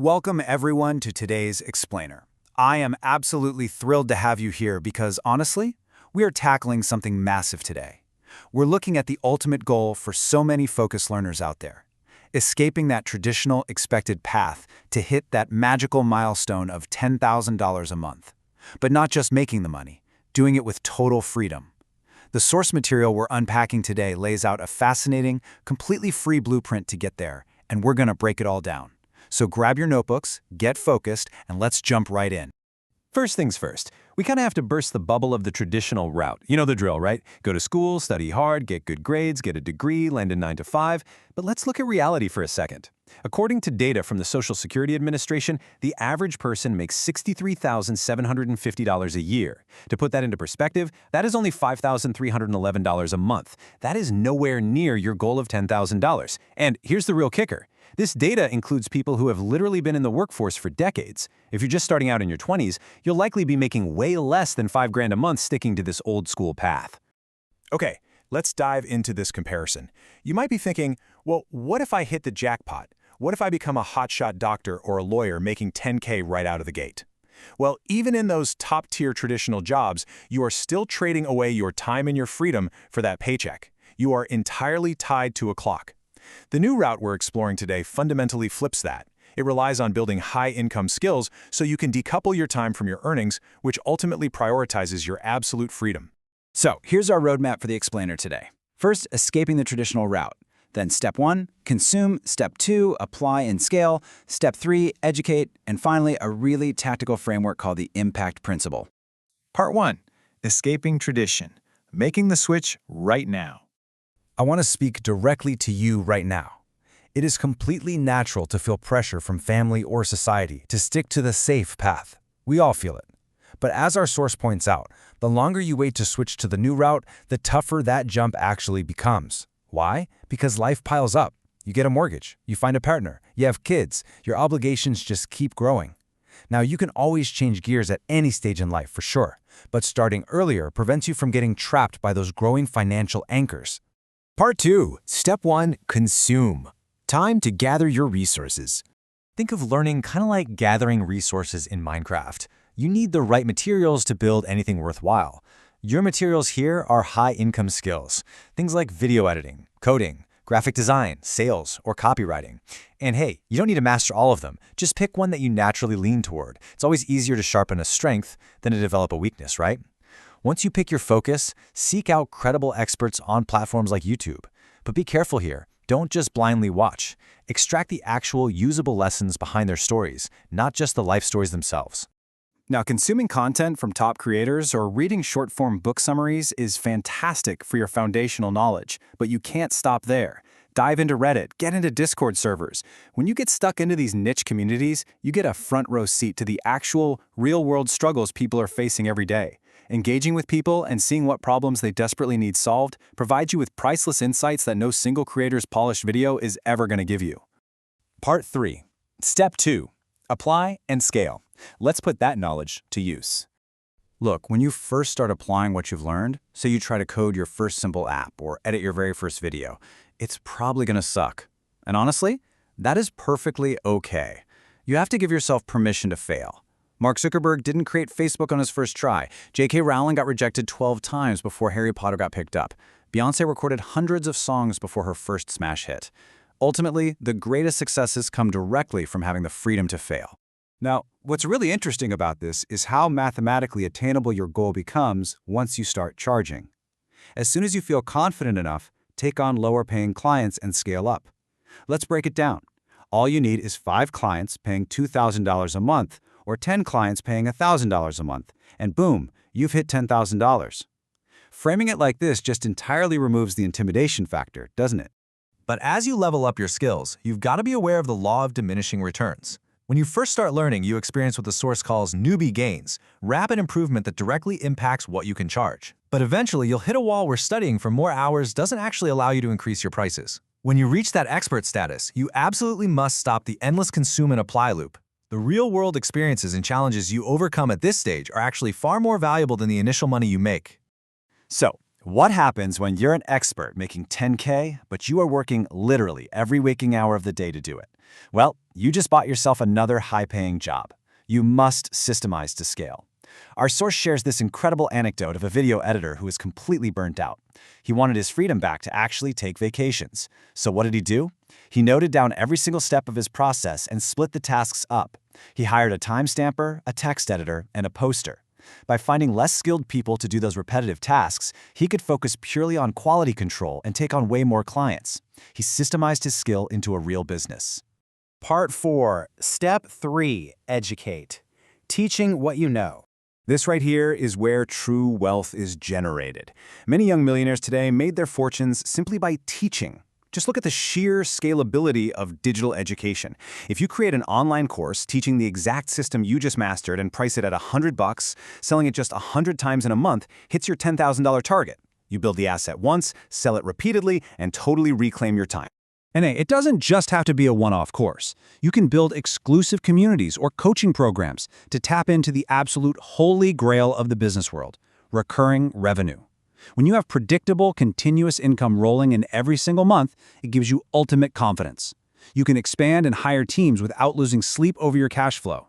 Welcome everyone to today's Explainer. I am absolutely thrilled to have you here because honestly, we are tackling something massive today. We're looking at the ultimate goal for so many focused learners out there, escaping that traditional expected path to hit that magical milestone of $10,000 a month. But not just making the money, doing it with total freedom. The source material we're unpacking today lays out a fascinating, completely free blueprint to get there, and we're going to break it all down. So grab your notebooks, get focused, and let's jump right in. First things first, we kind of have to burst the bubble of the traditional route. You know the drill, right? Go to school, study hard, get good grades, get a degree, land a 9-to-5. But let's look at reality for a second. According to data from the Social Security Administration, the average person makes $63,750 a year. To put that into perspective, that is only $5,311 a month. That is nowhere near your goal of $10,000. And here's the real kicker. This data includes people who have literally been in the workforce for decades. If you're just starting out in your 20s, you'll likely be making way less than $5,000 a month sticking to this old school path. Okay, let's dive into this comparison. You might be thinking, well, what if I hit the jackpot? What if I become a hotshot doctor or a lawyer making $10K right out of the gate? Well, even in those top-tier traditional jobs, you are still trading away your time and your freedom for that paycheck. You are entirely tied to a clock. The new route we're exploring today fundamentally flips that. It relies on building high-income skills so you can decouple your time from your earnings, which ultimately prioritizes your absolute freedom. So here's our roadmap for the Explainer today. First, escaping the traditional route. Then step 1, consume. Step 2, apply and scale. Step 3, educate. And finally, a really tactical framework called the impact principle. Part 1. Escaping tradition. Making the switch right now. I want to speak directly to you right now. It is completely natural to feel pressure from family or society to stick to the safe path. We all feel it. But as our source points out, the longer you wait to switch to the new route, the tougher that jump actually becomes. Why? Because life piles up. You get a mortgage, you find a partner, you have kids, your obligations just keep growing. Now, you can always change gears at any stage in life for sure, but starting earlier prevents you from getting trapped by those growing financial anchors. Part 2. Step 1. Consume. Time to gather your resources. Think of learning kind of like gathering resources in Minecraft. You need the right materials to build anything worthwhile. Your materials here are high-income skills, things like video editing, coding, graphic design, sales, or copywriting. And hey, you don't need to master all of them. Just pick one that you naturally lean toward. It's always easier to sharpen a strength than to develop a weakness, right? Once you pick your focus, seek out credible experts on platforms like YouTube. But be careful here. Don't just blindly watch. Extract the actual usable lessons behind their stories, not just the life stories themselves. Now, consuming content from top creators or reading short-form book summaries is fantastic for your foundational knowledge, but you can't stop there. Dive into Reddit, get into Discord servers. When you get stuck into these niche communities, you get a front-row seat to the actual, real-world struggles people are facing every day. Engaging with people and seeing what problems they desperately need solved provides you with priceless insights that no single creator's polished video is ever going to give you. Part 3. Step 2. Apply and scale. Let's put that knowledge to use. Look, when you first start applying what you've learned, say you try to code your first simple app or edit your very first video, it's probably going to suck. And honestly, that is perfectly okay. You have to give yourself permission to fail. Mark Zuckerberg didn't create Facebook on his first try. J.K. Rowling got rejected 12 times before Harry Potter got picked up. Beyoncé recorded hundreds of songs before her first smash hit. Ultimately, the greatest successes come directly from having the freedom to fail. Now, what's really interesting about this is how mathematically attainable your goal becomes once you start charging. As soon as you feel confident enough, take on lower-paying clients and scale up. Let's break it down. All you need is 5 clients paying $2,000 a month or 10 clients paying $1,000 a month, and boom, you've hit $10,000. Framing it like this just entirely removes the intimidation factor, doesn't it? But as you level up your skills, you've got to be aware of the law of diminishing returns. When you first start learning, you experience what the source calls newbie gains, rapid improvement that directly impacts what you can charge. But eventually, you'll hit a wall where studying for more hours doesn't actually allow you to increase your prices. When you reach that expert status, you absolutely must stop the endless consume and apply loop. The real-world experiences and challenges you overcome at this stage are actually far more valuable than the initial money you make. So, What happens when you're an expert making 10K, but you are working literally every waking hour of the day to do it? Well, you just bought yourself another high-paying job. You must systemize to scale. Our source shares this incredible anecdote of a video editor who is completely burnt out. He wanted his freedom back to actually take vacations. So what did he do? He noted down every single step of his process and split the tasks up. He hired a timestamper, a text editor, and a poster. By finding less skilled people to do those repetitive tasks, he could focus purely on quality control and take on way more clients. He systemized his skill into a real business. Part 4. Step 3. Educate. Teaching what you know. This right here is where true wealth is generated. Many young millionaires today made their fortunes simply by teaching. Just look at the sheer scalability of digital education. If you create an online course teaching the exact system you just mastered and price it at $100, selling it just 100 times in a month hits your $10,000 target. You build the asset once, sell it repeatedly, and totally reclaim your time. And hey, it doesn't just have to be a one-off course. You can build exclusive communities or coaching programs to tap into the absolute holy grail of the business world, recurring revenue. When you have predictable, continuous income rolling in every single month, it gives you ultimate confidence. You can expand and hire teams without losing sleep over your cash flow.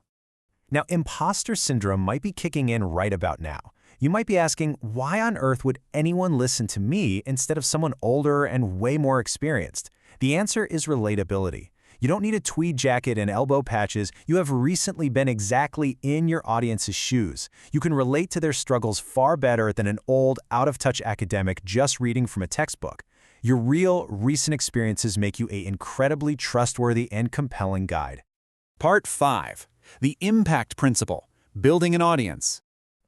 Now, imposter syndrome might be kicking in right about now. You might be asking, why on earth would anyone listen to me instead of someone older and way more experienced? The answer is relatability. You don't need a tweed jacket and elbow patches. You have recently been exactly in your audience's shoes. You can relate to their struggles far better than an old, out-of-touch academic just reading from a textbook. Your real, recent experiences make you an incredibly trustworthy and compelling guide. Part 5. The impact principle. Building an audience.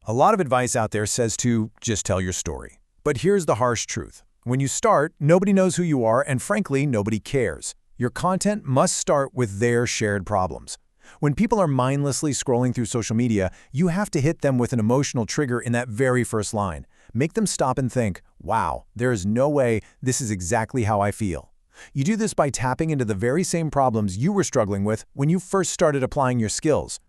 A lot of advice out there says to just tell your story. But here's the harsh truth. When you start, nobody knows who you are, and frankly, nobody cares. Your content must start with their shared problems. When people are mindlessly scrolling through social media, you have to hit them with an emotional trigger in that very first line. Make them stop and think, wow, there is no way this is exactly how I feel. You do this by tapping into the very same problems you were struggling with when you first started applying your skills.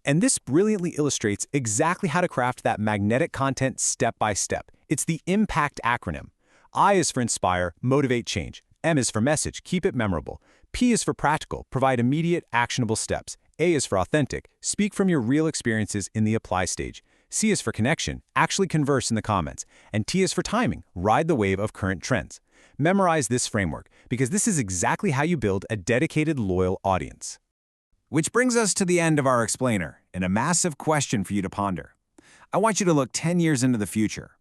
And this brilliantly illustrates exactly how to craft that magnetic content step by step. It's the IMPACT acronym. I is for inspire, motivate, change. M is for message, keep it memorable. P is for practical, provide immediate, actionable steps. A is for authentic, speak from your real experiences in the apply stage. C is for connection, actually converse in the comments. And T is for timing, ride the wave of current trends. Memorize this framework, because this is exactly how you build a dedicated, loyal audience. Which brings us to the end of our explainer, and a massive question for you to ponder. I want you to look 10 years into the future.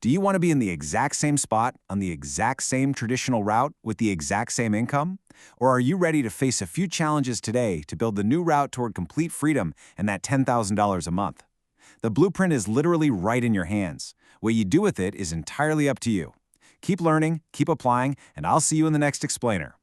Do you want to be in the exact same spot, on the exact same traditional route, with the exact same income? Or are you ready to face a few challenges today to build the new route toward complete freedom and that $10,000 a month? The blueprint is literally right in your hands. What you do with it is entirely up to you. Keep learning, keep applying, and I'll see you in the next explainer.